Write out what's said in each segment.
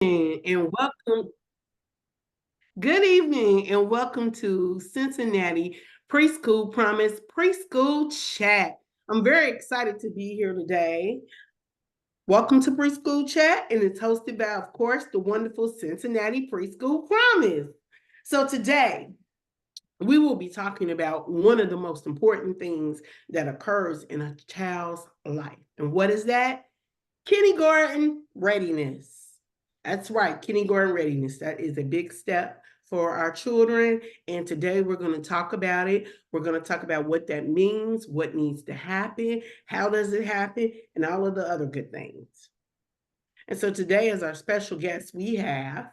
And welcome. Good evening, and welcome to Cincinnati Preschool Promise Preschool Chat. I'm very excited to be here today. Welcome to Preschool Chat, and it's hosted by, of course, the wonderful Cincinnati Preschool Promise. So today, we will be talking about one of the most important things that occurs in a child's life. And what is that? Kindergarten readiness. That's right, kindergarten readiness. That is a big step for our children. And today we're going to talk about it. We're going to talk about what that means, what needs to happen, how does it happen, and all of the other good things. And so today, as our special guest, we have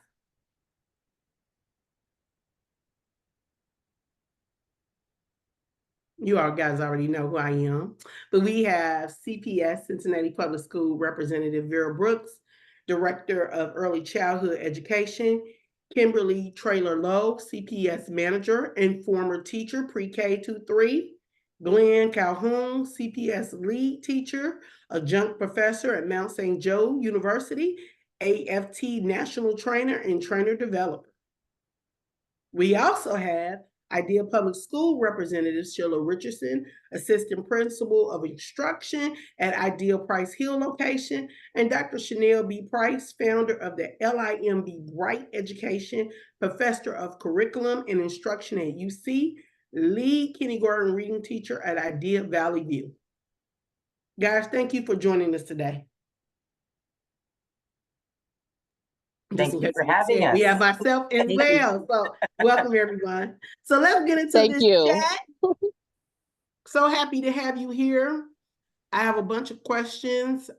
you all guys already know who I am, but we have CPS, Cincinnati Public School Representative Vera Brooks, Director of Early Childhood Education, Kimberly Traylor Lowe, CPS Manager and former teacher, pre-K to 3, Glenn Calhoun, CPS Lead Teacher, Adjunct Professor at Mount St. Joe University, AFT National Trainer and Trainer Developer. We also have Ideal Public School Representative Sheila Richardson, Assistant Principal of Instruction at Ideal Price Hill location, and Dr. Chanel B. Price, founder of the LIMB Bright Education, Professor of Curriculum and Instruction at UC, lead kindergarten reading teacher at Ideal Valley View. Guys, thank you for joining us today. Thank you for having us. We have myself as well. So welcome everyone. So let's get into this chat. So happy to have you here. I have a bunch of questions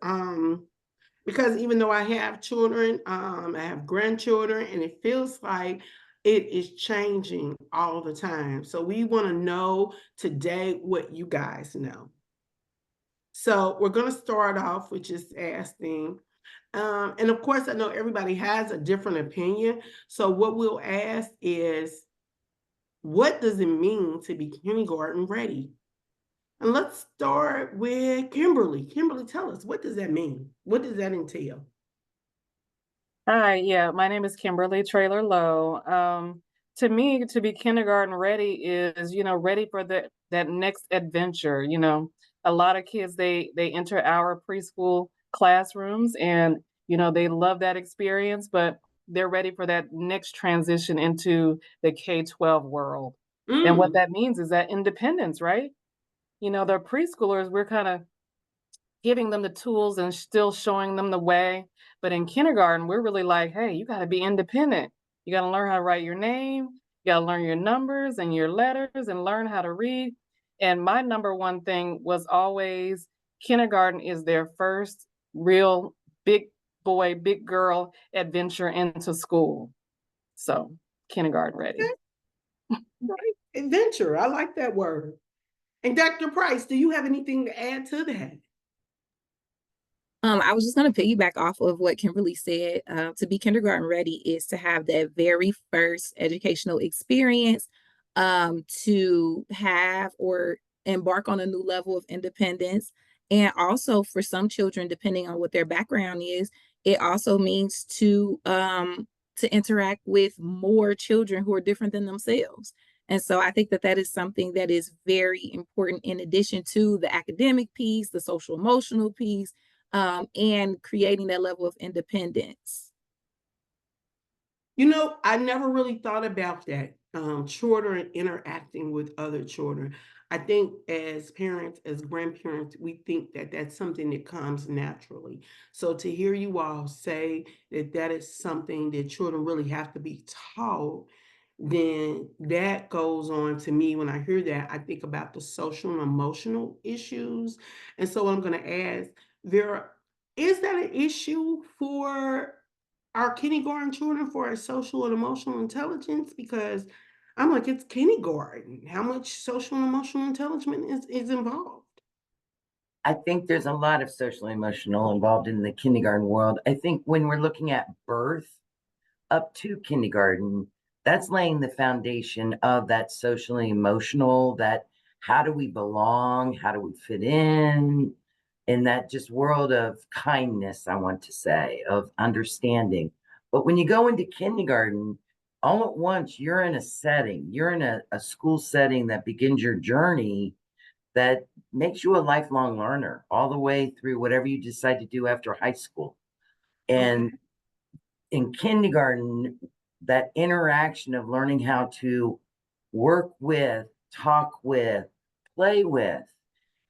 because even though I have children, I have grandchildren, and it feels like it is changing all the time. So we want to know today what you guys know. So we're going to start off with just asking, and of course, I know everybody has a different opinion. So what we'll ask is, what does it mean to be kindergarten ready? And let's start with Kimberly. Kimberly, tell us, what does that mean? What does that entail? Hi, yeah, my name is Kimberly Traylor Lowe. To me, to be kindergarten ready is, ready for that next adventure. A lot of kids, they enter our preschool classrooms and, they love that experience, but they're ready for that next transition into the K-12 world. And what that means is that independence, right? They're preschoolers, we're kind of giving them the tools and still showing them the way. But in kindergarten, we're really like, hey, you got to be independent. You got to learn how to write your name. You got to learn your numbers and your letters and learn how to read. And my number one thing was always kindergarten is their first real big boy, big girl adventure into school. So kindergarten ready. Right. Adventure. I like that word. And Dr. Price, do you have anything to add to that? I was just going to piggyback off of what Kimberly said. To be kindergarten ready is to have that very first educational experience, to have or embark on a new level of independence. And also for some children, depending on what their background is, it also means to interact with more children who are different than themselves. And so I think that that is something that is very important in addition to the academic piece, the social emotional piece, and creating that level of independence. I never really thought about that. Children interacting with other children. I think as parents, as grandparents, we think that that's something that comes naturally. So to hear you all say that that is something that children really have to be taught, then that goes on to me. When I hear that, I think about the social and emotional issues. And so I'm going to ask Vera, is that an issue for our kindergarten children for our social and emotional intelligence? Because I'm like, it's kindergarten. How much social and emotional intelligence is involved? I think there's a lot of social and emotional involved in the kindergarten world. I think when we're looking at birth up to kindergarten, that's laying the foundation of that socially emotional, that how do we belong? How do we fit in that just world of kindness, I want to say, of understanding. But when you go into kindergarten, all at once, you're in a setting, you're in a school setting that begins your journey that makes you a lifelong learner all the way through whatever you decide to do after high school. And Okay. in kindergarten, that interaction of learning how to work with, talk with, play with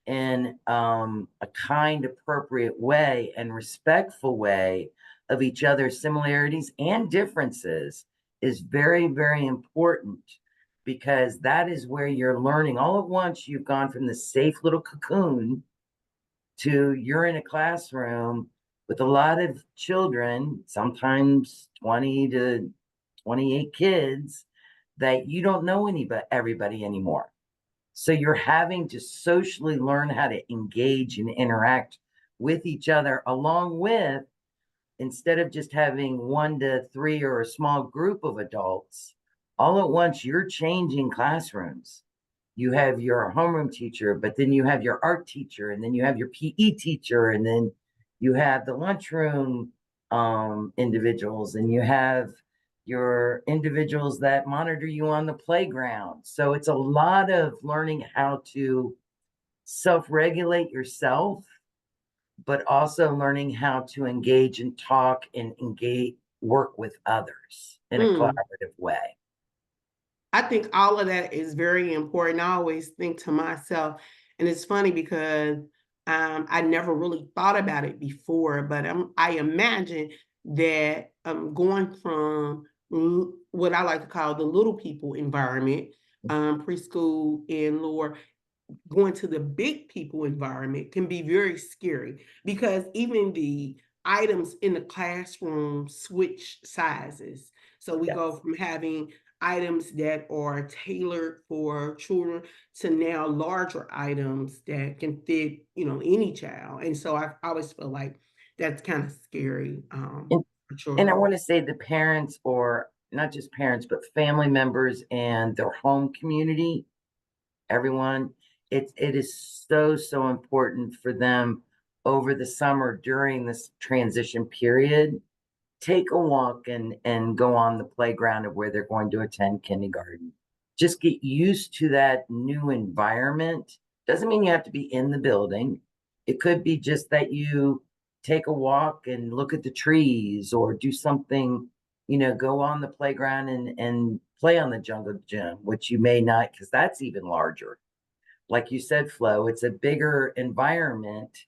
in a kind, appropriate way and respectful way of each other's similarities and differences is very, very important, because that is where you're learning. All at once, you've gone from the safe little cocoon to you're in a classroom with a lot of children, sometimes 20 to 28 kids, that you don't know everybody anymore. So you're having to socially learn how to engage and interact with each other, along with, instead of just having 1 to 3 or a small group of adults, all at once you're changing classrooms. You have your homeroom teacher, but then you have your art teacher, and then you have your PE teacher, and then you have the lunchroom individuals, and you have your individuals that monitor you on the playground. So it's a lot of learning how to self-regulate yourself, but also learning how to engage and talk and work with others in a Mm. collaborative way. I think all of that is very important. I always think to myself, and it's funny because I never really thought about it before, but I imagine that going from what I like to call the little people environment, preschool and lower, going to the big people environment can be very scary, because even the items in the classroom switch sizes. So we go Yes. from having items that are tailored for children to now larger items that can fit, any child. And so I always feel like that's kind of scary And, for and I children. want to say the parents, or not just parents, but family members and their home community, everyone, it is so, so important for them over the summer during this transition period. Take a walk and go on the playground of where they're going to attend kindergarten. Just get used to that new environment. Doesn't mean you have to be in the building. It could be just that you take a walk and look at the trees, or do something, go on the playground and play on the jungle gym, which you may not, because that's even larger. Like you said, Flo, it's a bigger environment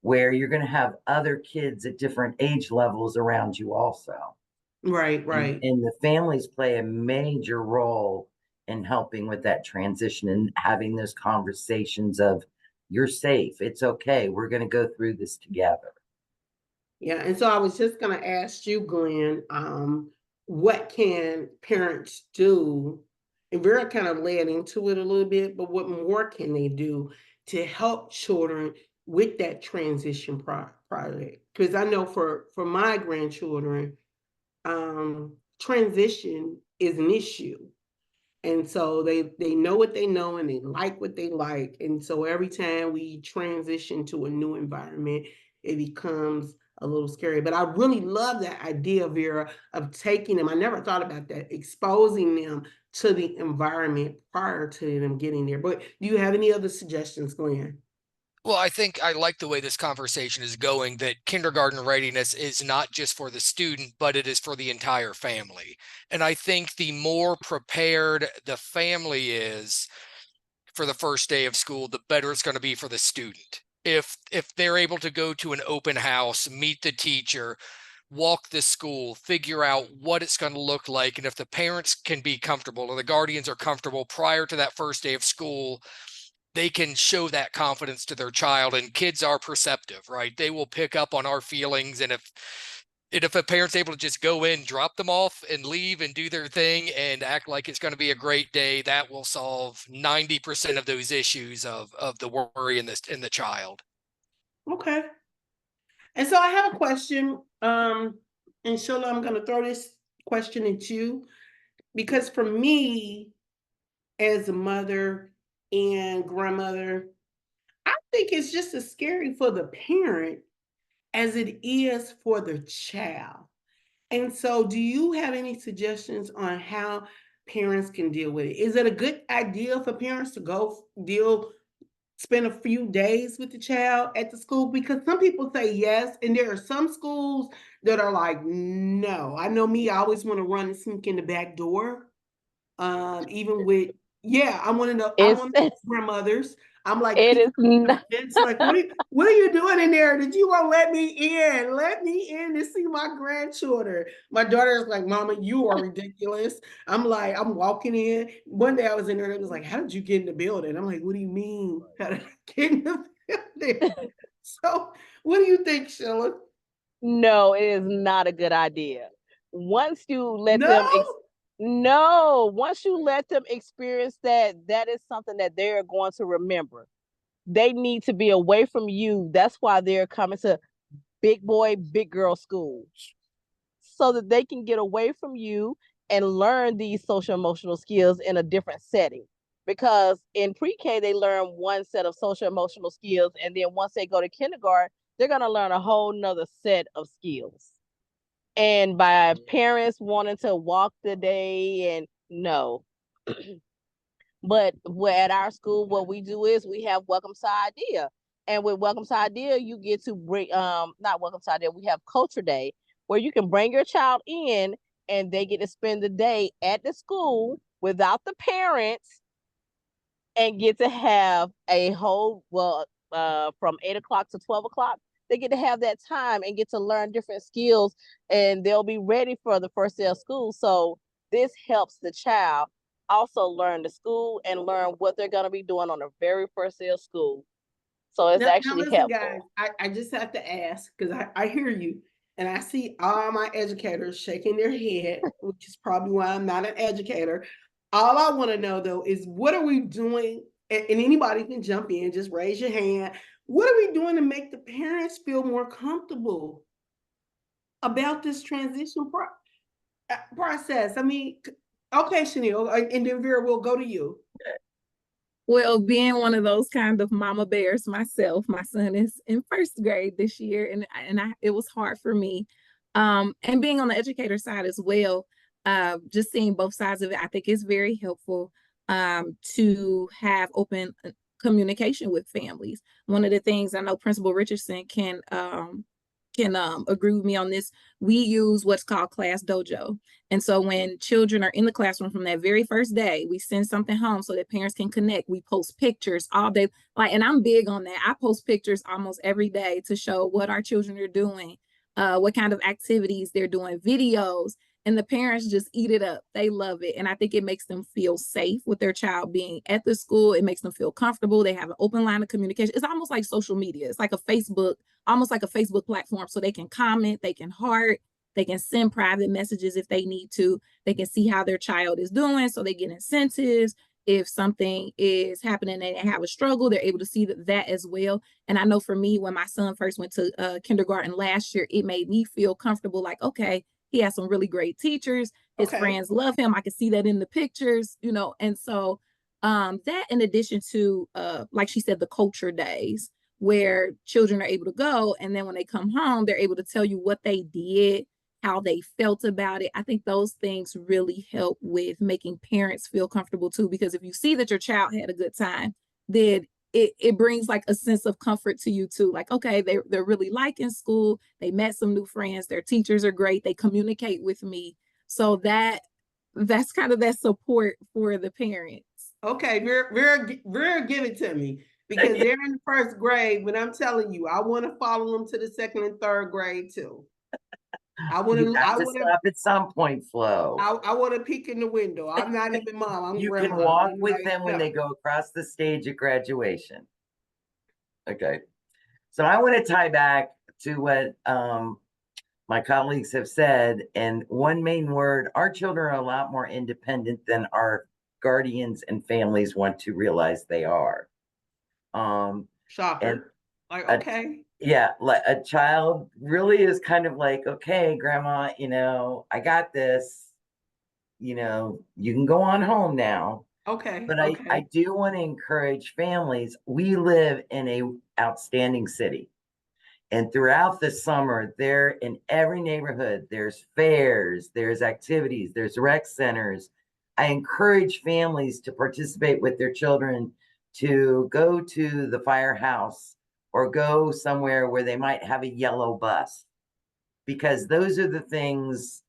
where you're going to have other kids at different age levels around you also. Right, And, right. and the families play a major role in helping with that transition and having those conversations of, you're safe, it's okay, we're going to go through this together. Yeah, and so I was just gonna ask you, Glenn, what can parents do? And Vera kind of led into it a little bit, but what more can they do to help children with that transition project? Because I know for my grandchildren, transition is an issue. And so they know what they know and they like what they like. And so every time we transition to a new environment, it becomes a little scary. But I really love that idea, Vera, of taking them. I never thought about that, exposing them to the environment prior to them getting there. But do you have any other suggestions, Glenn? Well, I think I like the way this conversation is going, that kindergarten readiness is not just for the student, but it is for the entire family. And I think the more prepared the family is for the first day of school, the better it's going to be for the student. If they're able to go to an open house, meet the teacher, walk the school, figure out what it's going to look like, and if the parents can be comfortable or the guardians are comfortable prior to that first day of school, they can show that confidence to their child. And kids are perceptive, right? They will pick up on our feelings. And if a parent's able to just go in, drop them off and leave and do their thing and act like it's going to be a great day, that will solve 90% of those issues of the worry in the child. Okay. And so I have a question. And Shola, I'm going to throw this question at you, because for me, as a mother and grandmother, I think it's just as scary for the parent as it is for the child. And so do you have any suggestions on how parents can deal with it? Is it a good idea for parents to go spend a few days with the child at the school? Because some people say yes, and there are some schools that are like, no. I know me, I always want to run and sneak in the back door. Even with, yeah, I It's want grandmothers. I'm like it peeking is over not. the fence, like, what are you doing in there? Did you want to let me in? Let me in to see my grandchildren. My daughter's like, Mama, you are ridiculous. I'm like, I'm walking in. One day I was in there and it was like, how did you get in the building? I'm like, what do you mean? How did I get in the building? So what do you think, Sheila? No, it is not a good idea. Once you let No? them no, once you let them experience that, that is something that they're going to remember. They need to be away from you. That's why they're coming to big boy, big girl school, so that they can get away from you and learn these social emotional skills in a different setting. Because in pre-K, they learn one set of social emotional skills, and then once they go to kindergarten, they're going to learn a whole nother set of skills. And by parents wanting to walk the day, and no. But at our school, what we do is we have Welcome to Idea. And with Welcome to Idea, you get to bring not Welcome to Idea, we have Culture Day, where you can bring your child in and they get to spend the day at the school without the parents and get to have a whole, from 8 o'clock to 12 o'clock. They get to have that time and get to learn different skills, and they'll be ready for the first day of school. So this helps the child also learn the school and learn what they're going to be doing on the very first day of school. So it's Now actually listen, guys, helpful. I just have to ask because I hear you and I see all my educators shaking their head, which is probably why I'm not an educator. All I want to know though is what are we doing? And anybody can jump in, just raise your hand. What are we doing to make the parents feel more comfortable about this transition process? I mean, okay, Chanel, and then Vera, we'll go to you. Well, being one of those kind of mama bears myself, my son is in first grade this year, and it was hard for me. And being on the educator side as well, just seeing both sides of it, I think is very helpful to have open communication with families. One of the things I know Principal Richardson can agree with me on this. We use what's called Class Dojo. And so when children are in the classroom from that very first day, we send something home so that parents can connect. We post pictures all day. And I'm big on that. I post pictures almost every day to show what our children are doing, what kind of activities they're doing, videos, and the parents just eat it up. They love it. And I think it makes them feel safe with their child being at the school. It makes them feel comfortable. They have an open line of communication. It's almost like social media. It's like a Facebook, almost like a Facebook platform. So they can comment, they can heart, they can send private messages if they need to. They can see how their child is doing. So they get incentives. If something is happening and they have a struggle, they're able to see that as well. And I know for me, when my son first went to kindergarten last year, it made me feel comfortable, like, okay, he has some really great teachers. His friends love him. I can see that in the pictures, and so that in addition to like she said, the culture days where children are able to go, and then when they come home, they're able to tell you what they did, how they felt about it. I think those things really help with making parents feel comfortable too, because if you see that your child had a good time, then it brings like a sense of comfort to you too. Like, okay, they're really liking school. They met some new friends. Their teachers are great. They communicate with me. So that's kind of that support for the parents. Okay, Vera, give it to me because they're in the first grade. But I'm telling you, I want to follow them to the second and third grade too. I want You to. have to stop at some point, Flo. I want to peek in the window. I'm not even mom. I'm You grandma. can walk I'm with like, them when no. they go across the stage at graduation. Okay. So I want to tie back to what my colleagues have said. And one main word, our children are a lot more independent than our guardians and families want to realize they are. And Shocker. Like, a- okay. yeah, like a child really is kind of like, okay, grandma, I got this, you can go on home now. Okay. But Okay. I do want to encourage families. We live in a outstanding city. And throughout the summer, there in every neighborhood, there's fairs, there's activities, there's rec centers. I encourage families to participate with their children, to go to the firehouse or go somewhere where they might have a yellow bus, because those are the things.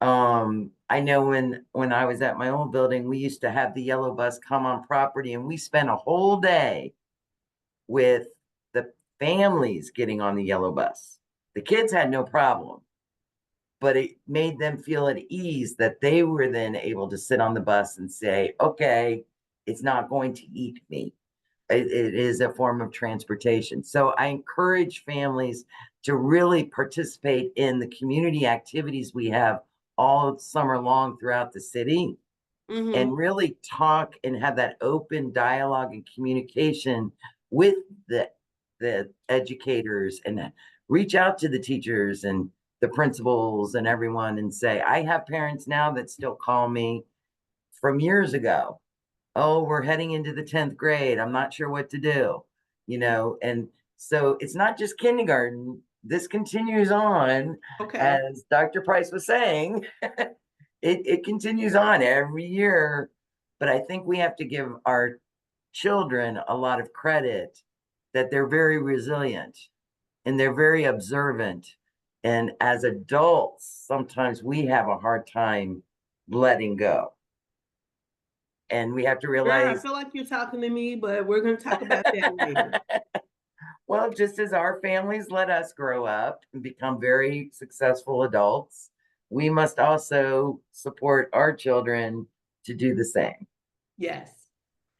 I know when I was at my old building, we used to have the yellow bus come on property, and we spent a whole day with the families getting on the yellow bus. The kids had no problem, but it made them feel at ease that they were then able to sit on the bus and say, okay, it's not going to eat me. It is a form of transportation. So I encourage families to really participate in the community activities we have all summer long throughout the city, and really talk and have that open dialogue and communication with the educators, and reach out to the teachers and the principals and everyone and say, I have parents now that still call me from years ago. Oh, we're heading into the 10th grade. I'm not sure what to do, and so it's not just kindergarten. This continues on, Okay. as Dr. Price was saying. It continues on every year, but I think we have to give our children a lot of credit that they're very resilient and they're very observant. And as adults, sometimes we have a hard time letting go. And we have to Girl, I realize, feel like you're talking to me, but we're going to talk about that later. well, just as our families let us grow up and become very successful adults, we must also support our children to do the same. Yes.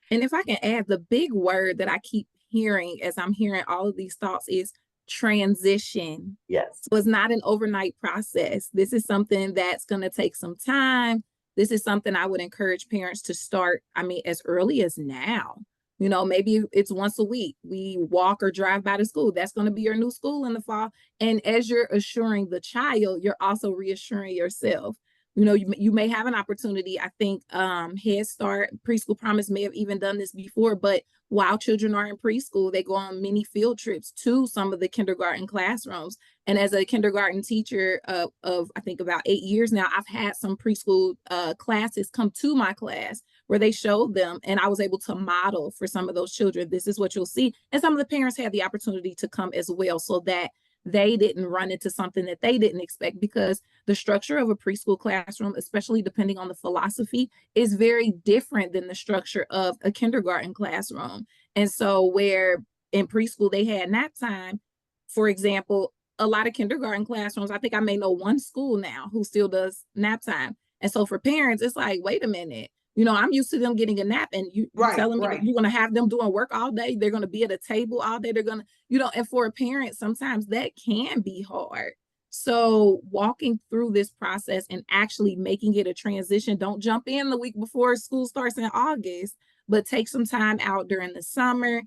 And if I can add, the big word that I keep hearing as I'm hearing all of these thoughts is transition. Yes. So it's not an overnight process. This is something that's going to take some time. This is something I would encourage parents to start, as early as now. Maybe it's once a week. We walk or drive by the school. That's going to be your new school in the fall. And as you're assuring the child, you're also reassuring yourself. You may have an opportunity. I think Head Start, Preschool Promise may have even done this before, but while children are in preschool, they go on mini field trips to some of the kindergarten classrooms. And as a kindergarten teacher of I think about 8 years now, I've had some preschool classes come to my class where they showed them, and I was able to model for some of those children. This is what you'll see. And some of the parents had the opportunity to come as well, so that they didn't run into something that they didn't expect, because the structure of a preschool classroom, especially depending on the philosophy, is very different than the structure of a kindergarten classroom. And so where in preschool they had nap time, for example, a lot of kindergarten classrooms, I think I may know one school now who still does nap time. And so for parents, it's like, wait a minute, I'm used to them getting a nap, and you telling me that you're going to have them doing work all day. They're going to be at a table all day. They're going to, and for a parent, sometimes that can be hard. So walking through this process and actually making it a transition, don't jump in the week before school starts in August, but take some time out during the summer,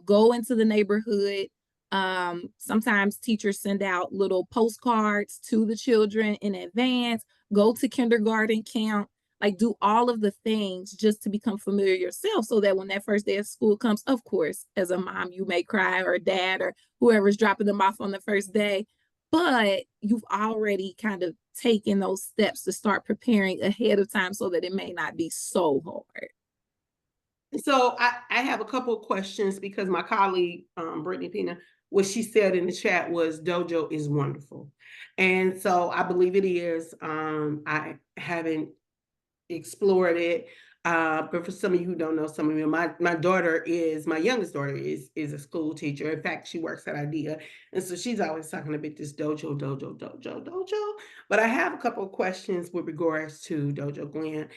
go into the neighborhood. Sometimes teachers send out little postcards to the children in advance, go to kindergarten camp, like do all of the things just to become familiar yourself, so that when that first day of school comes, of course, as a mom, you may cry, or a dad, or whoever's dropping them off on the first day, but you've already kind of taken those steps to start preparing ahead of time so that it may not be so hard. So I have a couple of questions, because my colleague, Brittany Pina, what she said in the chat was Dojo is wonderful. And so I believe it is. I haven't explored it. But for some of you who don't know, some of you, my youngest daughter is a school teacher. In fact, she works at IDEA. And so she's always talking about this dojo. But I have a couple of questions with regards to Dojo, Glenn.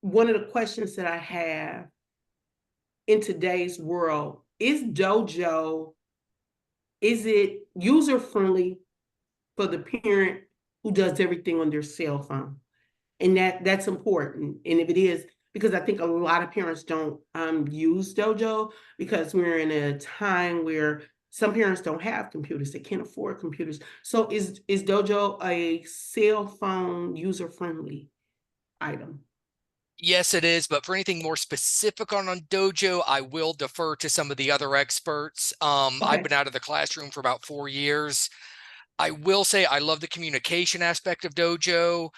One of the questions that I have in today's world is Dojo, is it user-friendly for the parent who does everything on their cell phone? And that's important. And if it is, because I think a lot of parents don't use Dojo, because we're in a time where some parents don't have computers, they can't afford computers. So is Dojo a cell phone user-friendly item? Yes, it is. But for anything more specific on Dojo, I will defer to some of the other experts. I've Okay. been out of the classroom for about 4 years. I will say I love the communication aspect of Dojo.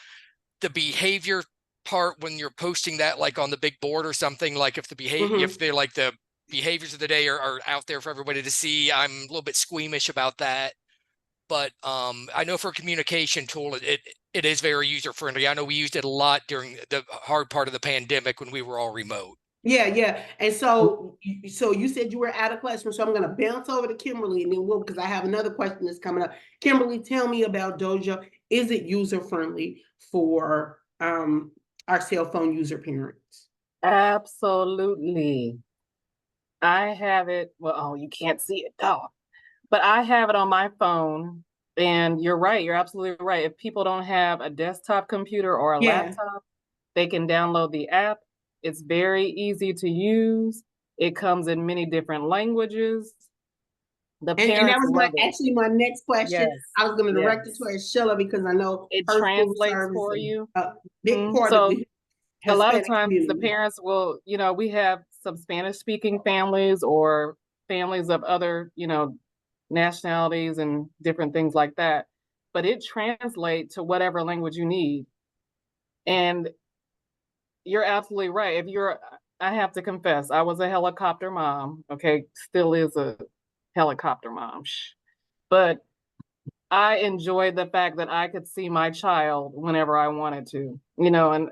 The behavior part, when you're posting that like on the big board or something, like if Mhm. they're like the behaviors of the day are out there for everybody to see, I'm a little bit squeamish about that. But I know for a communication tool, it is very user friendly. I know we used it a lot during the hard part of the pandemic when we were all remote. Yeah, yeah. And so, so you said you were out of classroom. So I'm going to bounce over to Kimberly, and then we'll, because I have another question that's coming up. Kimberly, tell me about Dojo. Is it user friendly for our cell phone user parents? Absolutely. I have it. Well, oh, you can't see it, dog. But I have it on my phone. And you're right. You're absolutely right. If people don't have a desktop computer or a Yeah. laptop, they can download the app. It's very easy to use. It comes in many different languages. The And that parents was love it. actually my next question. Yes. I was going to direct it Yes. to Sheila because I know It her school translates service for is you. a big part of So the a lot of Hispanic times the community. parents will, we have some Spanish speaking families or families of other, nationalities and different things like that. But it translates to whatever language you need. And you're absolutely right. I have to confess, I was a helicopter mom. Okay, still is a helicopter mom. But I enjoyed the fact that I could see my child whenever I wanted to, and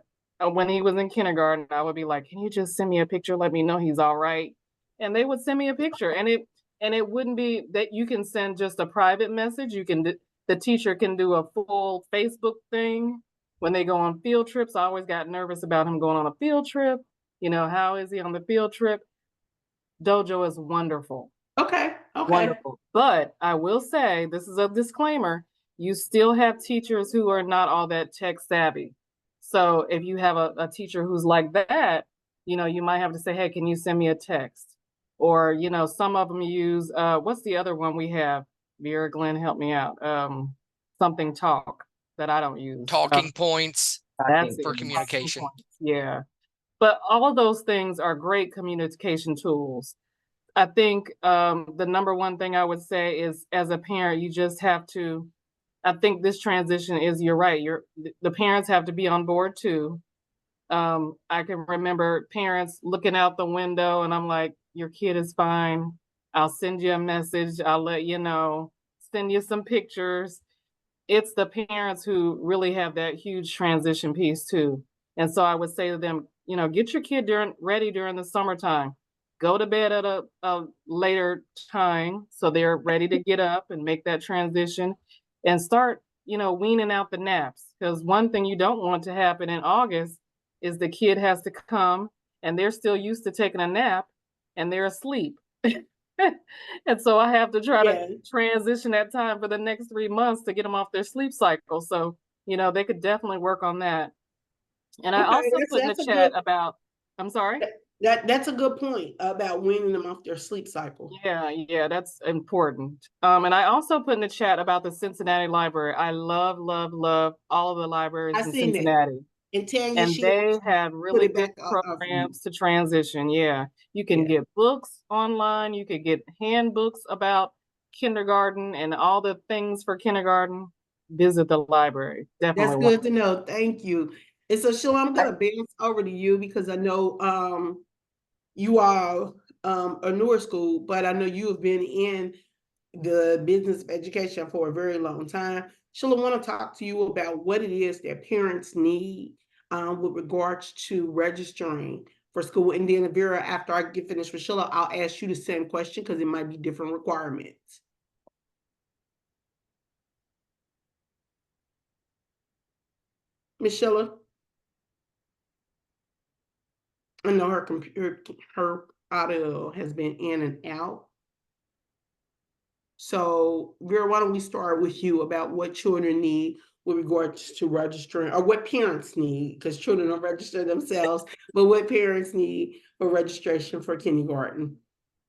when he was in kindergarten, I would be like, "Can you just send me a picture? Let me know he's all right." And they would send me a picture, and it wouldn't be that you can send just a private message. The teacher can do a full Facebook thing when they go on field trips. I always got nervous about him going on a field trip. How is he on the field trip? Dojo is wonderful. Okay. Okay. Wonderful. But I will say, this is a disclaimer, you still have teachers who are not all that tech savvy. So if you have a teacher who's like that, you might have to say, hey, can you send me a text? Or, some of them use, what's the other one we have? Vera, Glenn, help me out. Something talk that I don't use. Talking points That's for it. Talking communication. points. Yeah. But all of those things are great communication tools. I think the number one thing I would say is, as a parent, you just have to. I think this transition is. You're right. The parents have to be on board too. I can remember parents looking out the window, and I'm like, "Your kid is fine. I'll send you a message. I'll let you know. Send you some pictures." It's the parents who really have that huge transition piece too. And so I would say to them, get your kid ready during the summertime. Go to bed at a later time so they're ready to get up and make that transition, and start, weaning out the naps. Because one thing you don't want to happen in August is the kid has to come and they're still used to taking a nap and they're asleep. And so I have to try to Yeah. transition that time for the next 3 months to get them off their sleep cycle. So, they could definitely work on that. And I Okay. also put in the That's a chat good. about, I'm sorry? That's a good point about weaning them off their sleep cycle. Yeah, that's important. And I also put in the chat about the Cincinnati Library. I love, love, love all of the libraries I in seen that. Cincinnati. And Tanya, And she they have put really it good back up for you. programs to transition. Yeah. You can Yeah. get books online. You could get handbooks about kindergarten and all the things for kindergarten. Visit the library. That's Definitely. good to know. Thank you. And so, Sheila, I'm gonna bounce over to you because I know you are a newer school, but I know you have been in the business of education for a very long time. Sheila, I want to talk to you about what it is that parents need with regards to registering for school. And then, Vera, after I get finished with Sheila, I'll ask you the same question because it might be different requirements. Miss Sheila, I know her computer, her audio has been in and out. So, Vera, why don't we start with you about what children need with regards to registering, or what parents need, because children don't register themselves, but what parents need for registration for kindergarten.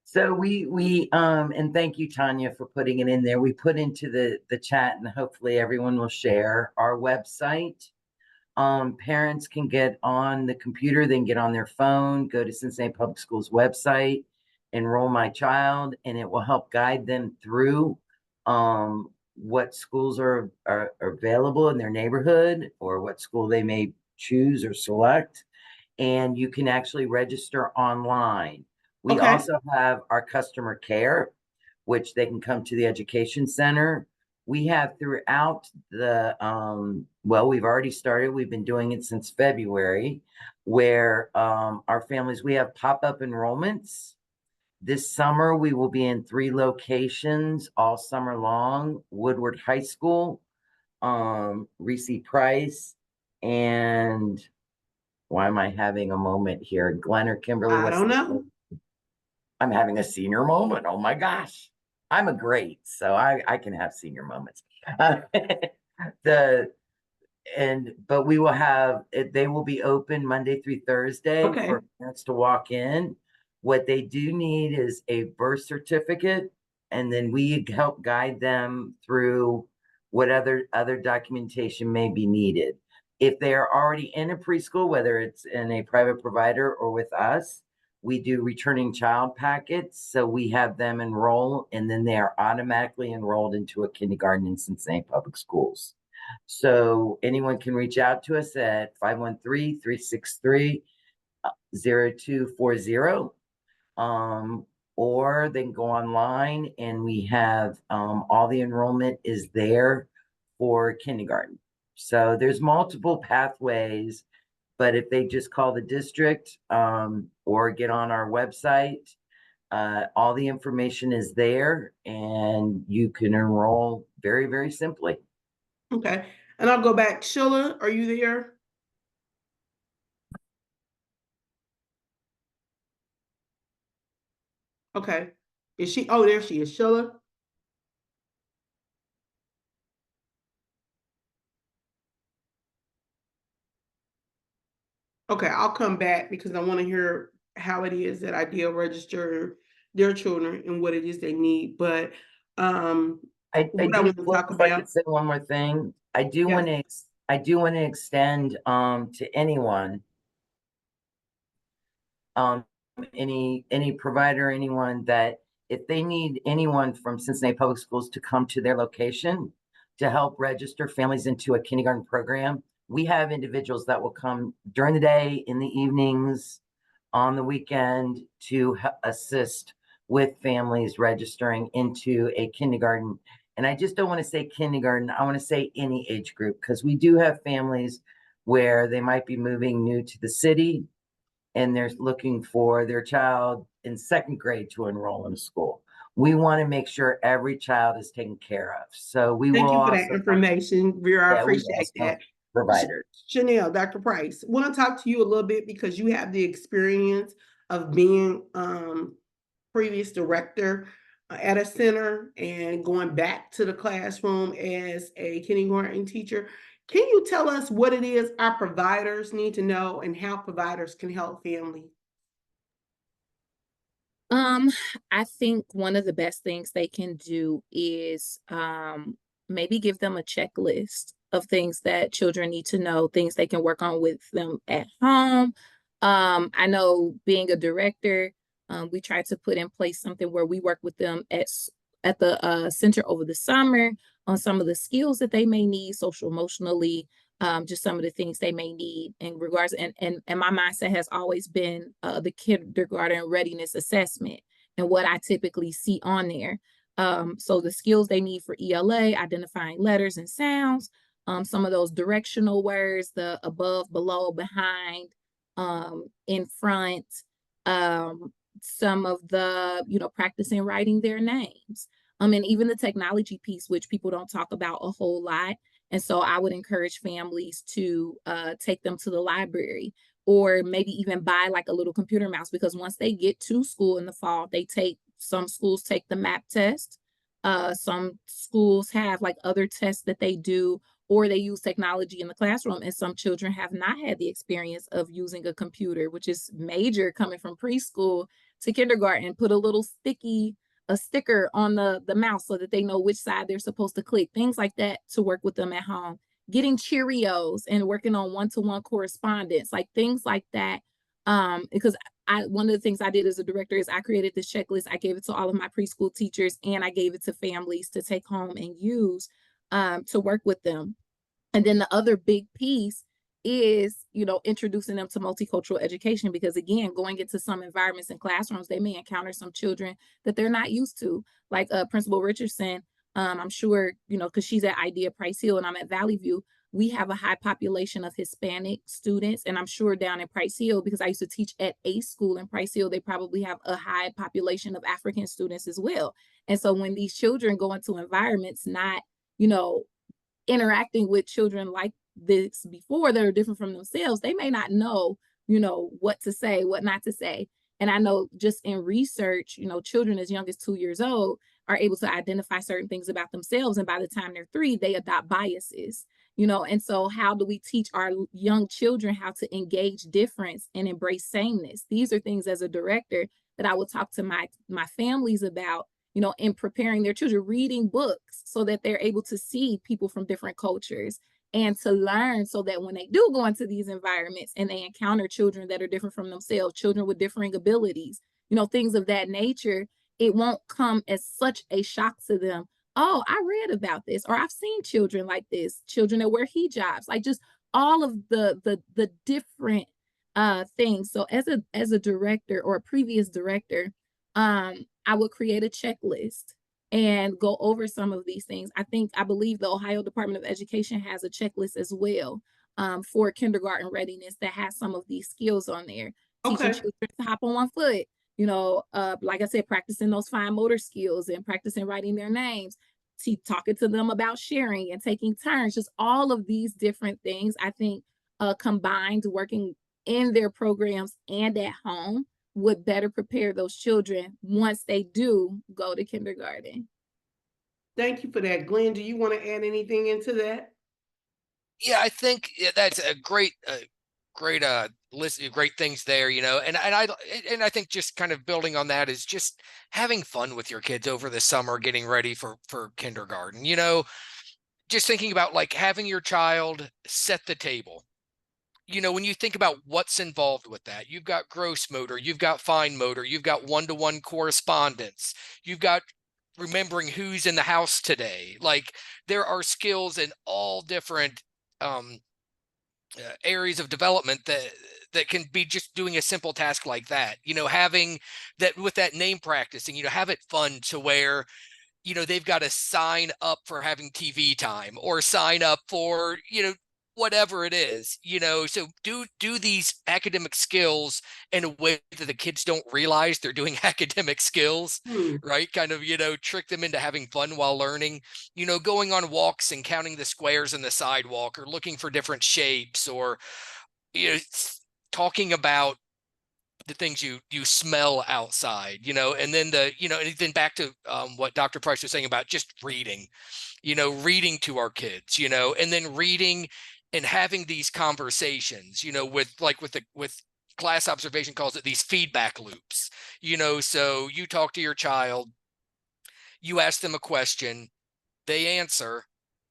So and thank you, Tanya, for putting it in there. We put into the chat, and hopefully everyone will share our website. Parents can get on the computer, they can get on their phone, go to Cincinnati Public Schools website, enroll my child, and it will help guide them through what schools are available in their neighborhood, or what school they may choose or select. And you can actually register online. We Okay. also have our customer care, which they can come to the education center. We have throughout the, well, we've already started, we've been doing it since February, where our families, we have pop-up enrollments. This summer, we will be in 3 locations all summer long: Woodward High School, Reese Price, and why am I having a moment here? Glenn or Kimberly? I don't know. I'm having a senior moment. Oh my gosh. I'm a great, so I can have senior moments. But we will have it, they will be open Monday through Thursday Okay. for parents to walk in. What they do need is a birth certificate, and then we help guide them through what other documentation may be needed. If they are already in a preschool, whether it's in a private provider or with us, we do returning child packets. So we have them enroll, and then they are automatically enrolled into a kindergarten in Cincinnati Public Schools. So anyone can reach out to us at 513-363-0240. Or they can go online, and we have all the enrollment is there for kindergarten. So there's multiple pathways, but if they just call the district or get on our website, all the information is there, and you can enroll very, very simply. Okay. And I'll go back. Sheila, are you there? Okay. Is she? Oh, there she is. Sheila. Okay, I'll come back because I want to hear how it is that Ideal register their children and what it is they need. But I what I do, want to talk if I about. could say one more thing, I do Yes. want to extend to anyone, any provider, anyone, that if they need anyone from Cincinnati Public Schools to come to their location to help register families into a kindergarten program, we have individuals that will come during the day, in the evenings, on the weekend, to assist with families registering into a kindergarten. And I just don't want to say kindergarten, I want to say any age group, because we do have families where they might be moving new to the city, and they're looking for their child in 2nd grade to enroll in a school. We want to make sure every child is taken care of. So we Thank will you for also, that information, Vera. I yeah, we appreciate also that. providers. Chanel, Dr. Price, want to talk to you a little bit because you have the experience of being previous director at a center and going back to the classroom as a kindergarten teacher. Can you tell us what it is our providers need to know and how providers can help families? I think one of the best things they can do is maybe give them a checklist of things that children need to know, things they can work on with them at home. I know, being a director, we try to put in place something where we work with them at the center over the summer on some of the skills that they may need, social emotionally, just some of the things they may need in regards. And my mindset has always been the kindergarten readiness assessment and what I typically see on there. So the skills they need for ELA, identifying letters and sounds, some of those directional words, the above, below, behind, in front, some of the, practicing writing their names. And even the technology piece, which people don't talk about a whole lot. And so I would encourage families to take them to the library, or maybe even buy like a little computer mouse, because once they get to school in the fall, some schools take the MAP test. Some schools have like other tests that they do, or they use technology in the classroom. And some children have not had the experience of using a computer, which is major coming from preschool to kindergarten. Put a sticker on the mouse so that they know which side they're supposed to click, things like that, to work with them at home. getting Cheerios and working on one-to-one correspondence, like things like that. Because one of the things I did as a director is I created this checklist. I gave it to all of my preschool teachers, and I gave it to families to take home and use to work with them. And then the other big piece is, introducing them to multicultural education, because again, going into some environments and classrooms, they may encounter some children that they're not used to. Like Principal Richardson, I'm sure, because she's at Idea Price Hill and I'm at Valley View, we have a high population of Hispanic students. And I'm sure down in Price Hill, because I used to teach at a school in Price Hill, they probably have a high population of African students as well. And so when these children go into environments not, interacting with children like this before that are different from themselves, they may not know, what to say, what not to say. And I know just in research, children as young as 2 years old are able to identify certain things about themselves. And by the time they're 3, they adopt biases, and so how do we teach our young children how to engage difference and embrace sameness? These are things as a director that I will talk to my families about, in preparing their children, reading books so that they're able to see people from different cultures and to learn, so that when they do go into these environments and they encounter children that are different from themselves, children with differing abilities, things of that nature, it won't come as such a shock to them. Oh, I read about this, or I've seen children like this, children that wear hijabs, like just all of the different things. So as a director or a previous director, I would create a checklist and go over some of these things. I believe the Ohio Department of Education has a checklist as well, for kindergarten readiness that has some of these skills on there. Teaching Okay. children to hop on one foot, like I said, practicing those fine motor skills and practicing writing their names, talking to them about sharing and taking turns, just all of these different things, I think, combined, working in their programs and at home, would better prepare those children once they do go to kindergarten. Thank you for that. Glenn, do you want to add anything into that? Yeah, I think that's a great list of great things there, and I think just kind of building on that is just having fun with your kids over the summer, getting ready for kindergarten. Just thinking about like having your child set the table. When you think about what's involved with that, you've got gross motor, you've got fine motor, you've got one-to-one correspondence, you've got remembering who's in the house today. Like there are skills in all different um, areas of development that can be just doing a simple task like that. Having that with that name practicing, have it fun to where they've got to sign up for having TV time or sign up for, whatever it is, so do these academic skills in a way that the kids don't realize they're doing academic skills, right? Kind of, trick them into having fun while learning, going on walks and counting the squares in the sidewalk or looking for different shapes or, talking about the things you smell outside, and then and then back to what Dr. Price was saying about just reading, reading to our kids, and then reading and having these conversations, with class observation calls it these feedback loops, so you talk to your child, you ask them a question, they answer,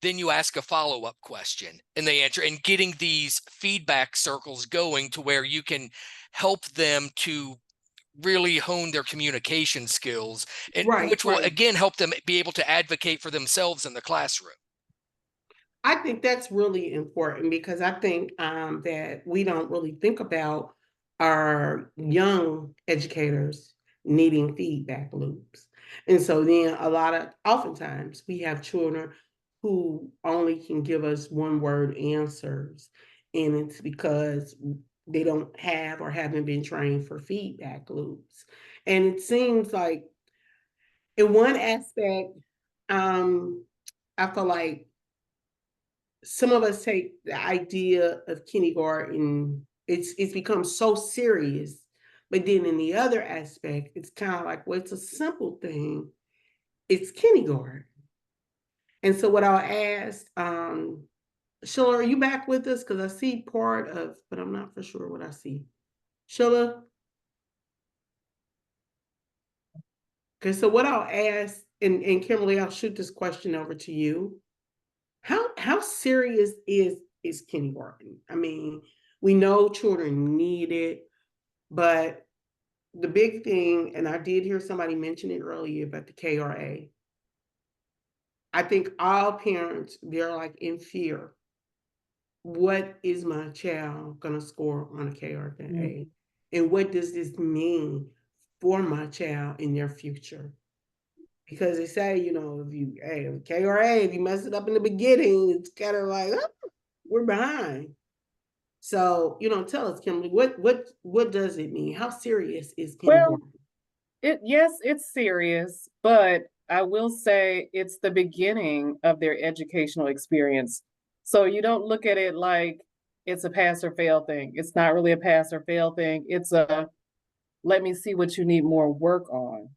then you ask a follow-up question and they answer, and getting these feedback circles going to where you can help them to really hone their communication skills, and Right, which will right. again help them be able to advocate for themselves in the classroom. I think that's really important because I think that we don't really think about our young educators needing feedback loops. And so then oftentimes we have children who only can give us one word answers. And it's because they don't have or haven't been trained for feedback loops. And it seems like in one aspect, I feel like some of us take the idea of kindergarten, it's become so serious. But then in the other aspect, it's kind of like, well, it's a simple thing. It's kindergarten. And so what I'll ask, Sheila, are you back with us? Because I see part of, but I'm not for sure what I see. Sheila? Okay, so what I'll ask, and Kimberly, I'll shoot this question over to you. How how serious is kindergarten? I mean, we know children need it, but the big thing, and I did hear somebody mention it earlier about the KRA. I think all parents, they're like in fear. What is my child gonna score on a KRA? And what does this mean for my child in their future? Because they say, you know, if you, hey, KRA, if you mess it up in the beginning, it's kind of like, oh, we're behind. So, you know, tell us, Kimberly, what does it mean? How serious is kindergarten? Yes, it's serious, but I will say it's the beginning of their educational experience. So you don't look at it like it's a pass or fail thing. It's not really a pass or fail thing. It's a let me see what you need more work on.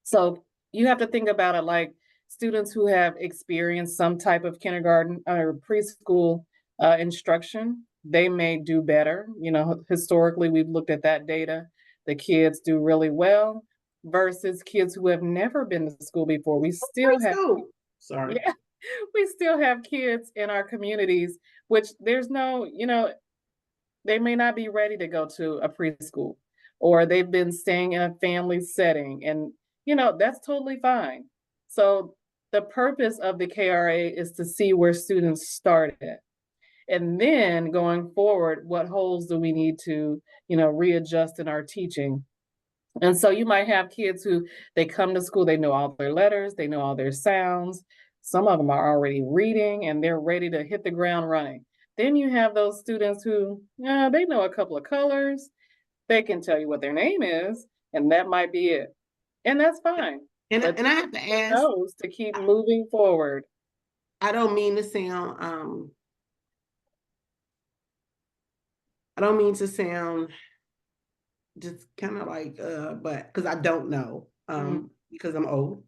So you have to think about it like students who have experienced some type of kindergarten or preschool instruction, they may do better. You know, historically, we've looked at that data. The kids do really well versus kids who have never been to school before. We still have, Preschool. Sorry. yeah, we still have kids in our communities, which there's no, you know, they may not be ready to go to a preschool or they've been staying in a family setting and you know that's totally fine. So the purpose of the KRA is to see where students started and then going forward what holes do we need to you know readjust in our teaching. And so you might have kids who they come to school, they know all their letters, they know all their sounds. Some of them are already reading and they're ready to hit the ground running. Then you have those students who, yeah, they know a couple of colors, they can tell you what their name is, and that might be it. And that's fine. And But I have to ask, knows to keep moving forward. I don't mean to sound I don't mean to sound just kind of like but because I don't know because I'm old.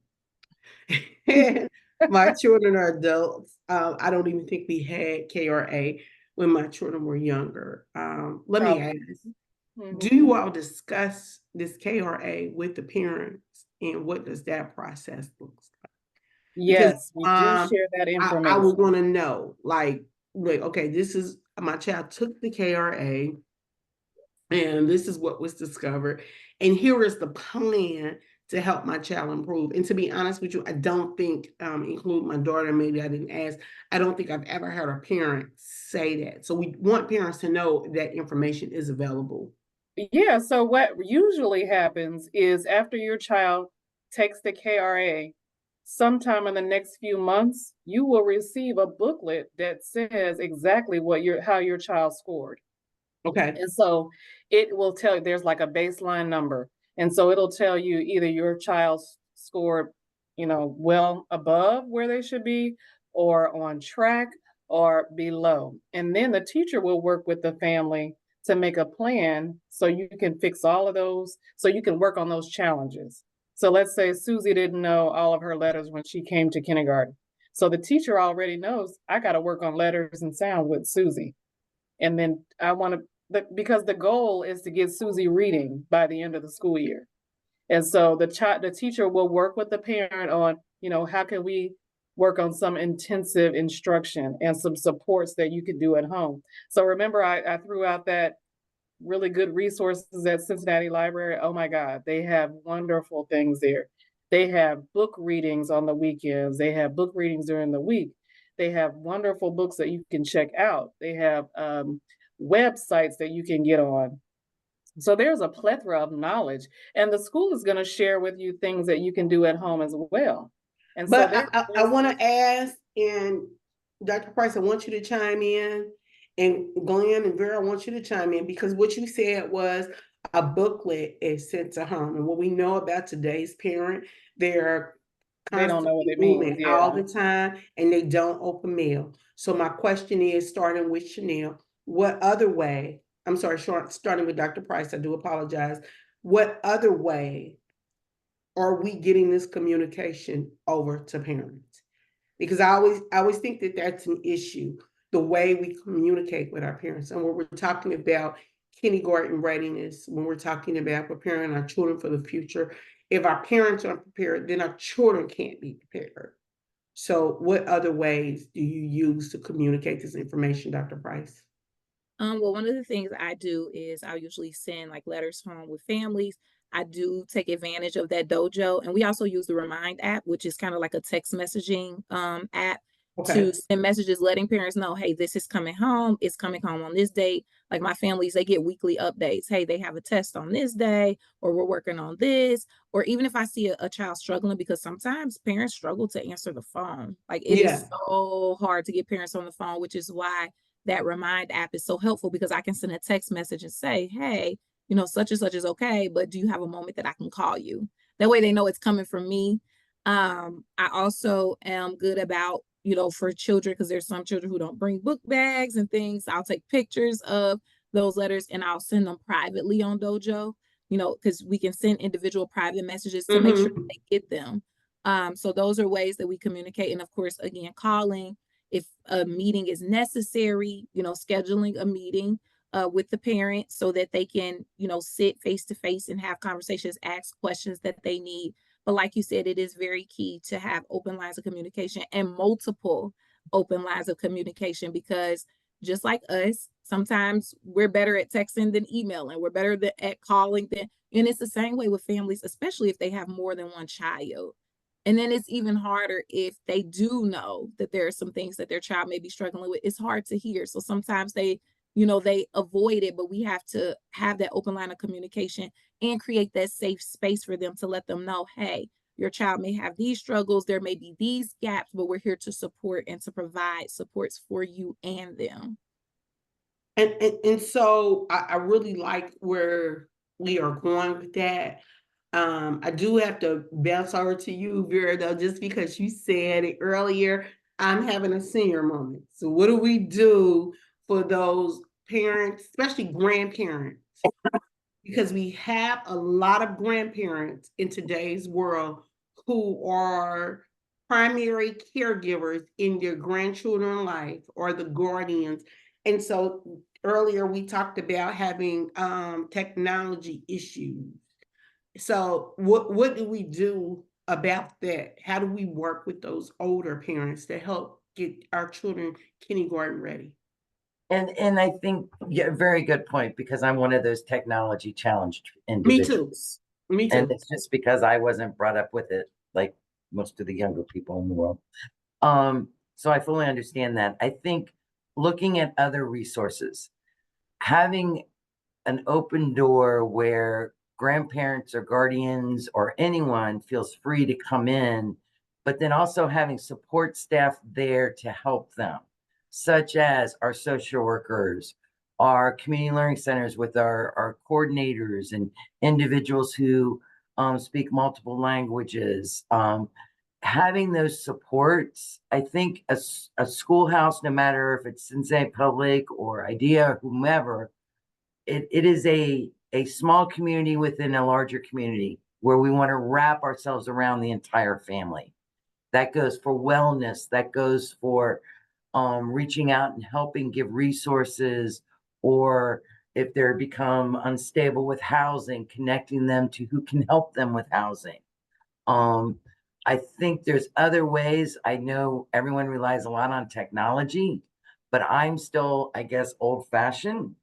And my children are adults. I don't even think we had KRA when my children were younger. Let me ask, do you all discuss this KRA with the parents and what does that process look like? Because Yes, we do share that I would information. want to know, like, okay, this is my child took the KRA and this is what was discovered. And here is the plan to help my child improve. And to be honest with you, I don't think, include my daughter, maybe I didn't ask, I don't think I've ever heard a parent say that. So we want parents to know that information is available. Yeah, so what usually happens is after your child takes the KRA, sometime in the next few months, you will receive a booklet that says exactly what how your child scored. Okay. And so it will tell you there's like a baseline number. And so it'll tell you either your child scored, you know, well above where they should be, or on track, or below. And then the teacher will work with the family to make a plan so you can fix all of those, so you can work on those challenges. So let's say Susie didn't know all of her letters when she came to kindergarten. So the teacher already knows I got to work on letters and sound with Susie. And then I want to, because the goal is to get Susie reading by the end of the school year. And so the teacher will work with the parent on, you know, how can we work on some intensive instruction and some supports that you can do at home. So remember, I threw out that really good resources at Cincinnati Library. Oh my God, they have wonderful things there. They have book readings on the weekends. They have book readings during the week. They have wonderful books that you can check out. They have websites that you can get on. So there's a plethora of knowledge, and the school is going to share with you things that you can do at home as well. And so But I want to ask, and Dr. Price, I want you to chime in, and Glenn and Vera, I want you to chime in, because what you said was a booklet is sent to home. And what we know about today's parent, they're they don't know what constantly it means. moving Yeah. all the time, and they don't open mail. So my question is, starting with Chanel, what other way, I'm sorry, starting with Dr. Price, I do apologize. What other way are we getting this communication over to parents? Because I always think that that's an issue, the way we communicate with our parents. And when we're talking about kindergarten readiness, when we're talking about preparing our children for the future, if our parents aren't prepared, then our children can't be prepared. So what other ways do you use to communicate this information, Dr. Price? Well, one of the things I do is I'll usually send like letters home with families. I do take advantage of that dojo, and we also use the Remind app, which is kind of like a text messaging app to Okay. send messages letting parents know, hey, this is coming home. It's coming home on this date. Like my families, they get weekly updates. Hey, they have a test on this day, or we're working on this. Or even if I see a child struggling, because sometimes parents struggle to answer the phone. Like it Yeah. is so hard to get parents on the phone, which is why that Remind app is so helpful, because I can send a text message and say, hey, such and such is okay, but do you have a moment that I can call you? That way they know it's coming from me. I also am good about, for children, because there's some children who don't bring book bags and things. I'll take pictures of those letters and I'll send them privately on Dojo, because we can send individual private messages to make sure Mm-hmm. they get them. So those are ways that we communicate. And of course, again, calling. If a meeting is necessary, scheduling a meeting with the parent so that they can, sit face to face and have conversations, ask questions that they need. But like you said, it is very key to have open lines of communication and multiple open lines of communication, because just like us, sometimes we're better at texting than emailing. We're better at calling than, and it's the same way with families, especially if they have more than one child. And then it's even harder if they do know that there are some things that their child may be struggling with. It's hard to hear. So sometimes they avoid it, but we have to have that open line of communication and create that safe space for them to let them know, hey, your child may have these struggles, there may be these gaps, but we're here to support and to provide supports for you and them. And so I really like where we are going with that. I do have to bounce over to you, Vera, though, just because you said it earlier. I'm having a senior moment. So what do we do for those parents, especially grandparents? Because we have a lot of grandparents in today's world who are primary caregivers in their grandchildren's life or the guardians. And so earlier we talked about having technology issues. So what do we do about that? How do we work with those older parents to help get our children kindergarten ready? And I think, yeah, very good point, because I'm one of those technology challenged Me too. individuals. Me And too. it's just because I wasn't brought up with it like most of the younger people in the world. So I fully understand that. I think looking at other resources, having an open door where grandparents or guardians or anyone feels free to come in, but then also having support staff there to help them, such as our social workers, our community learning centers with our coordinators and individuals who speak multiple languages. Having those supports, I think a schoolhouse, no matter if it's Cincinnati Public or IDEA or whomever, it is a small community within a larger community where we want to wrap ourselves around the entire family. That goes for wellness, that goes for reaching out and helping give resources, or if they're become unstable with housing, connecting them to who can help them with housing. I think there's other ways. I know everyone relies a lot on technology, but I'm still, I guess, old fashioned,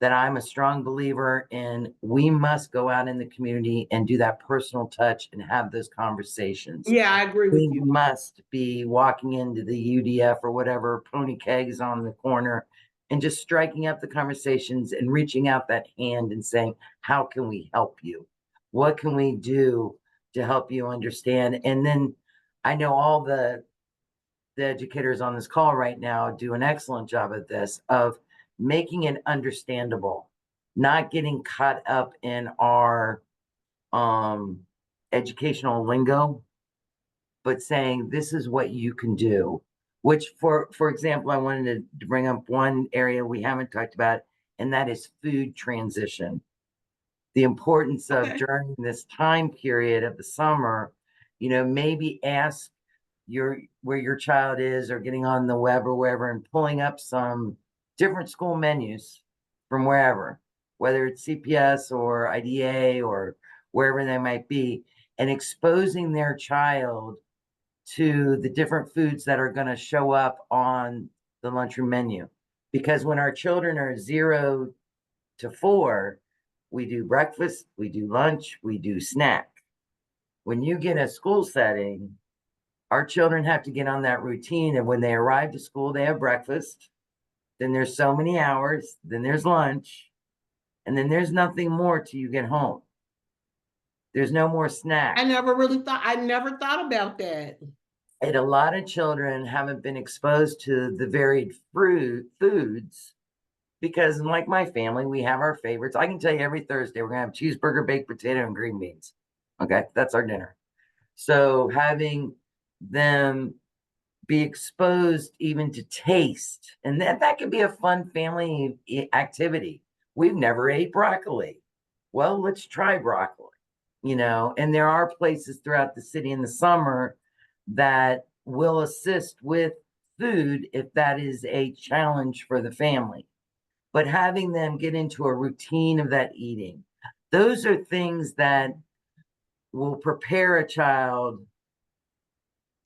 that I'm a strong believer in we must go out in the community and do that personal touch and have those conversations. Yeah, I agree with We you. must be walking into the UDF or whatever pony kegs on the corner and just striking up the conversations and reaching out that hand and saying, how can we help you? What can we do to help you understand? And then I know all the educators on this call right now do an excellent job at this, of making it understandable, not getting caught up in our educational lingo, but saying this is what you can do. Which, for example, I wanted to bring up one area we haven't talked about, and that is food transition. The importance of Okay. during this time period of the summer, maybe ask where your child is, or getting on the web or wherever and pulling up some different school menus from wherever, whether it's CPS or IDA or wherever they might be, and exposing their child to the different foods that are going to show up on the lunchroom menu. Because when our children are 0 to 4, we do breakfast, we do lunch, we do snack. When you get a school setting, our children have to get on that routine. And when they arrive to school, they have breakfast. Then there's so many hours. Then there's lunch. And then there's nothing more till you get home. There's no more snacks. I never thought about that. And a lot of children haven't been exposed to the varied foods because, like my family, we have our favorites. I can tell you every Thursday we're going to have cheeseburger, baked potato, and green beans. Okay, that's our dinner. So having them be exposed even to taste, and that could be a fun family activity. We've never ate broccoli. Well, let's try broccoli, and there are places throughout the city in the summer that will assist with food if that is a challenge for the family. But having them get into a routine of that eating, those are things that will prepare a child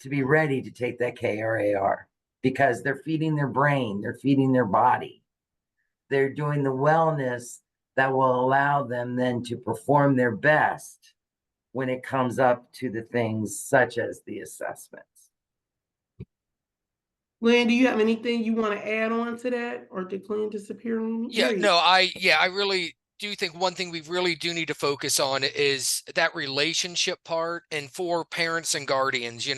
to be ready to take that KRAR, because they're feeding their brain, they're feeding their body, they're doing the wellness that will allow them then to perform their best when it comes up to the things such as the assessments. Glenn, do you have anything you want to add on to that, or did Glenn disappear on me? Yeah, no, I really do think one thing we really do need to focus on is that relationship part. And for parents and guardians,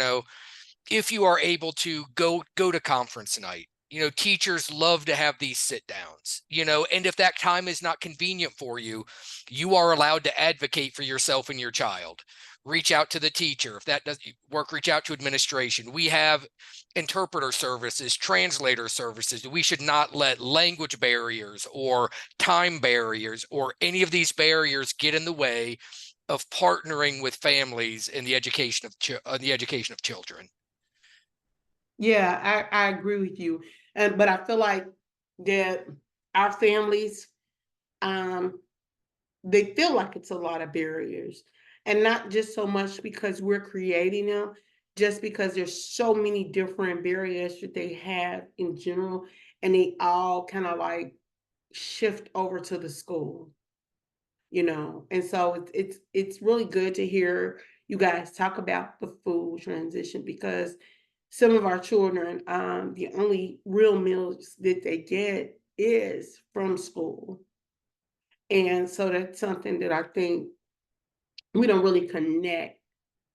if you are able to go to conference night, teachers love to have these sit downs, and if that time is not convenient for you, you are allowed to advocate for yourself and your child. Reach out to the teacher. If that doesn't work, reach out to administration. We have interpreter services, translator services. We should not let language barriers or time barriers or any of these barriers get in the way of partnering with families in the education of children. Yeah, I agree with you. But I feel like that our families, they feel like it's a lot of barriers. And not just so much because we're creating them, just because there's so many different barriers that they have in general, and they all kind of like shift over to the school. And so it's really good to hear you guys talk about the food transition, because some of our children, the only real meals that they get is from school. And so that's something that I think we don't really connect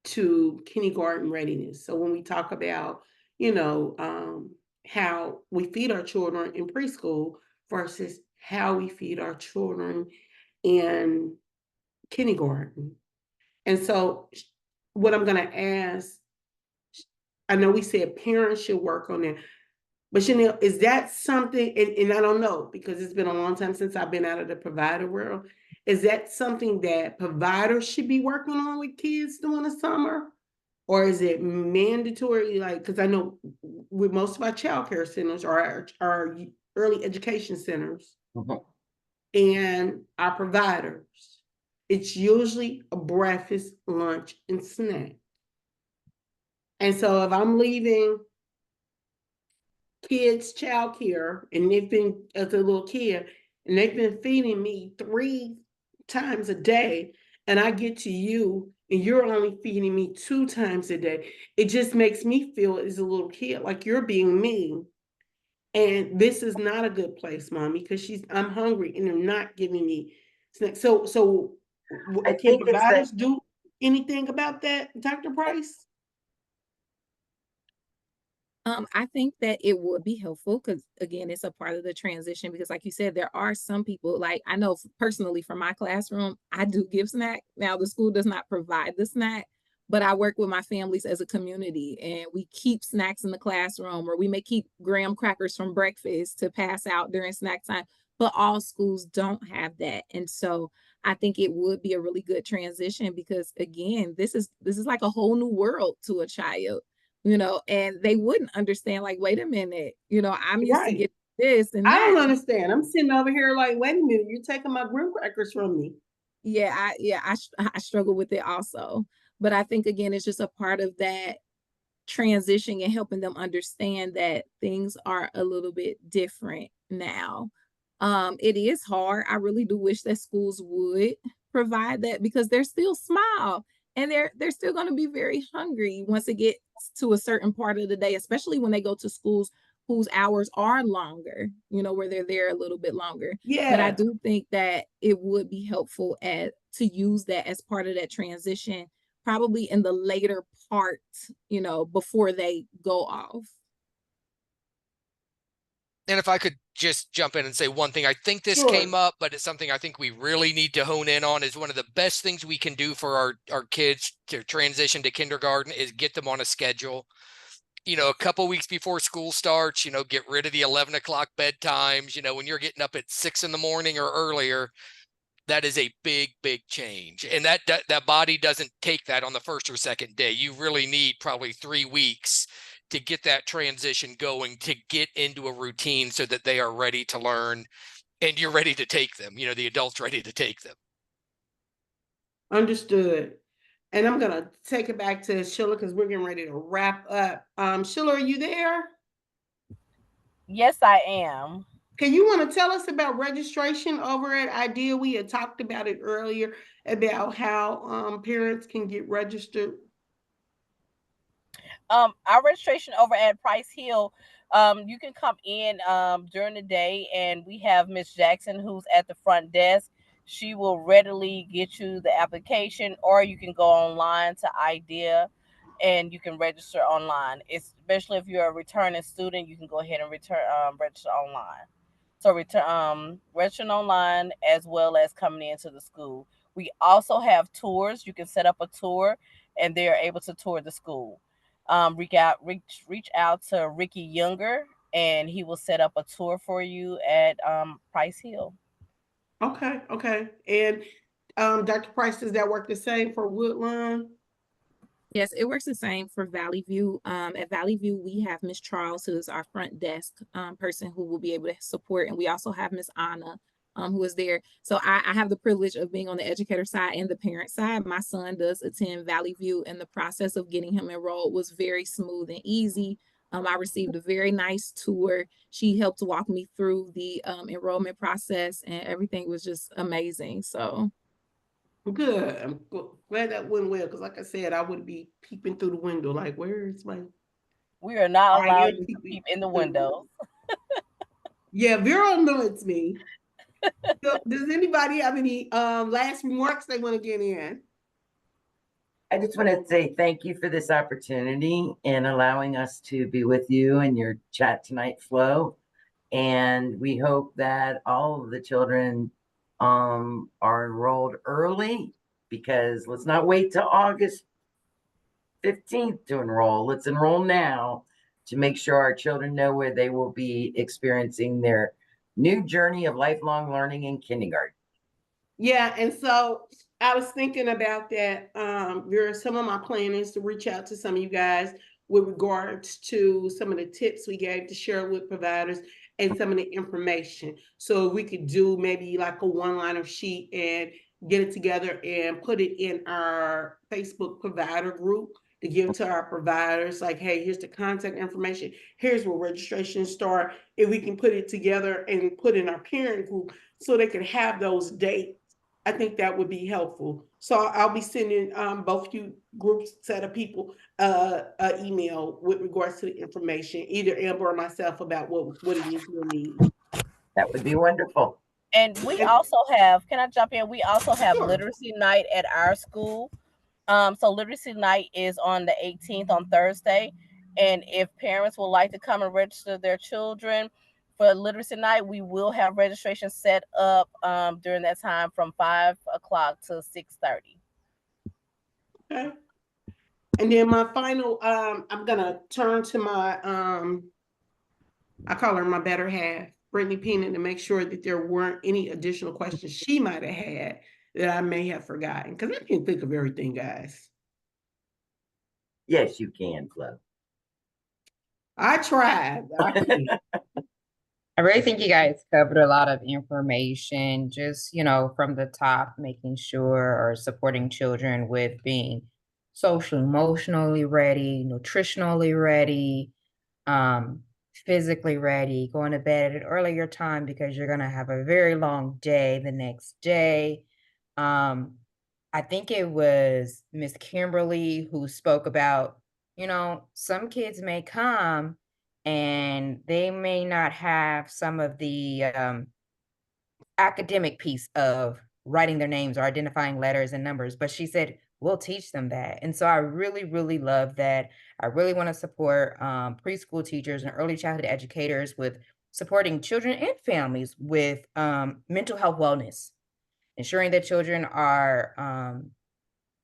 to kindergarten readiness. So when we talk about, how we feed our children in preschool versus how we feed our children in kindergarten. And so what I'm going to ask, I know we said parents should work on that, but Chanel, is that something, and I don't know, because it's been a long time since I've been out of the provider world, is that something that providers should be working on with kids during the summer? Or is it mandatory? Like, because I know with most of our childcare centers or our early education centers and our providers, it's usually a breakfast, lunch, and snack. And so if I'm leaving kids childcare and they've been, as a little kid, and they've been feeding me 3 times a day, and I get to you and you're only feeding me 2 times a day, it just makes me feel as a little kid like you're being mean. And this is not a good place, Mommy, because I'm hungry and they're not giving me snacks. So I can think it's providers that do anything about that, Dr. Price? I think that it would be helpful because, again, it's a part of the transition. Because, like you said, there are some people, like I know personally from my classroom, I do give snack. Now, the school does not provide the snack, but I work with my families as a community, and we keep snacks in the classroom, or we may keep graham crackers from breakfast to pass out during snack time. But all schools don't have that, and so I think it would be a really good transition because, again, this is like a whole new world to a child, and they wouldn't understand, like, wait a minute, I'm used to Right. getting this and I that. don't understand. I'm sitting over here like, wait a minute, you're taking my graham crackers from me. I struggle with it also. But I think, again, it's just a part of that transitioning and helping them understand that things are a little bit different now. It is hard. I really do wish that schools would provide that because they're still small and they're still going to be very hungry once it gets to a certain part of the day, especially when they go to schools whose hours are longer, where they're there a little bit longer. But I Yeah. do think that it would be helpful to use that as part of that transition, probably in the later part, before they go off. And if I could just jump in and say one thing, I think this came Sure. up, but it's something I think we really need to hone in on. Is one of the best things we can do for our kids to transition to kindergarten is get them on a schedule. A couple weeks before school starts, get rid of the 11 o'clock bedtimes. When you're getting up at 6 in the morning or earlier, that is a big, big change. And that body doesn't take that on the first or second day. You really need probably 3 weeks to get that transition going, to get into a routine so that they are ready to learn and you're ready to take them, the adult's ready to take them. Understood. And I'm gonna take it back to Sheila because we're getting ready to wrap up. Sheila, are you there? Yes, I am. Can you want to tell us about registration over at IDEA? We had talked about it earlier about how parents can get registered. Our registration over at Price Hill, you can come in during the day, and we have Miss Jackson who's at the front desk. She will readily get you the application, or you can go online to IDEA and you can register online. Especially if you're a returning student, you can go ahead and register online. So registering online as well as coming into the school. We also have tours. You can set up a tour, and they are able to tour the school. Reach out to Ricky Younger, and he will set up a tour for you at Price Hill. Okay. And Dr. Price, does that work the same for Woodlawn? Yes, it works the same for Valley View. At Valley View, we have Miss Charles, who is our front desk person who will be able to support. And we also have Miss Anna, who is there. So I have the privilege of being on the educator side and the parent side. My son does attend Valley View, and the process of getting him enrolled was very smooth and easy. I received a very nice tour. She helped walk me through the enrollment process, and everything was just amazing. So Good. I'm glad that went well because, like I said, I would be peeping through the window, like, where's my? We are not I allowed am to peeping peep in the through. windows. Yeah, Vera annoys me. So, does anybody have any last remarks they want to get in? I just want to say thank you for this opportunity and allowing us to be with you and your chat tonight, Flo. And we hope that all of the children are enrolled early, because let's not wait till August 15th to enroll. Let's enroll now to make sure our children know where they will be experiencing their new journey of lifelong learning in kindergarten. Yeah, and so I was thinking about that. Some of my plan is to reach out to some of you guys with regards to some of the tips we gave to share with providers and some of the information. So we could do maybe like a one-liner sheet and get it together and put it in our Facebook provider group to give to our providers, like, hey, here's the contact information, here's where registration start. If we can put it together and put in our parent group so they can have those dates, I think that would be helpful. So I'll be sending both you groups, set of people, an email with regards to the information, either Amber or myself, about what it is we'll need. That would be wonderful. And we also have, can I jump in? We also have Sure. literacy night at our school. So literacy night is on the 18th on Thursday. And if parents would like to come and register their children for literacy night, we will have registration set up during that time from 5 o'clock to 6:30. Okay. And then my final, I'm gonna turn to my I call her my better half, Brittany Pena, to make sure that there weren't any additional questions she might have had that I may have forgotten. Because I can't think of everything, guys. Yes, you can, Flo. I tried. I really think you guys covered a lot of information, just, from the top, making sure or supporting children with being social emotionally ready, nutritionally ready, physically ready, going to bed at an earlier time because you're going to have a very long day the next day. I think it was Miss Kimberly who spoke about, some kids may come and they may not have some of the academic piece of writing their names or identifying letters and numbers, but she said, we'll teach them that. And so I really, really love that. I really want to support preschool teachers and early childhood educators with supporting children and families with mental health wellness, ensuring that children are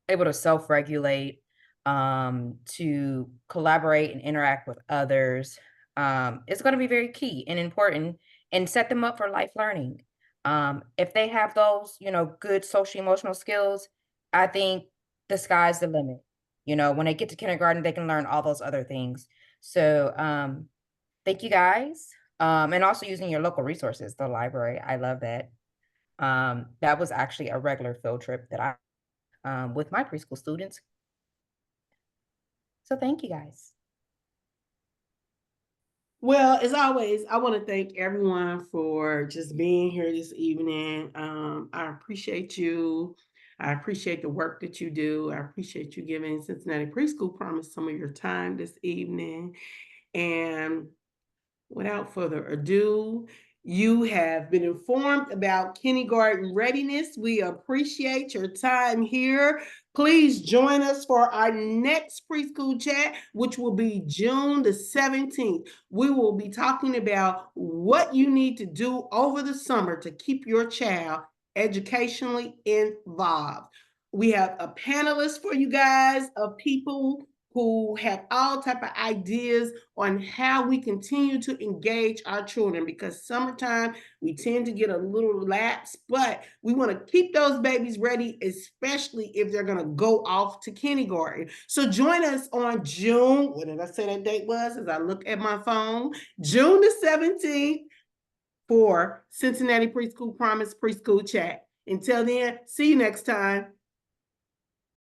able to self-regulate, to collaborate and interact with others, is going to be very key and important and set them up for life learning. If they have those, good social emotional skills, I think the sky's the limit. When they get to kindergarten, they can learn all those other things. So thank you guys. And also using your local resources, the library. I love that. That was actually a regular field trip that I with my preschool students. So thank you guys. Well, as always, I want to thank everyone for just being here this evening. I appreciate you. I appreciate the work that you do. I appreciate you giving Cincinnati Preschool Promise some of your time this evening. And without further ado, you have been informed about kindergarten readiness. We appreciate your time here. Please join us for our next preschool chat, which will be June the 17th. We will be talking about what you need to do over the summer to keep your child educationally involved. We have a panelist for you guys of people who have all type of ideas on how we continue to engage our children, because summertime we tend to get a little lax, but we want to keep those babies ready, especially if they're going to go off to kindergarten. So join us on June, what did I say that date was as I look at my phone, June the 17th for Cincinnati Preschool Promise Preschool Chat. Until then, see you next time.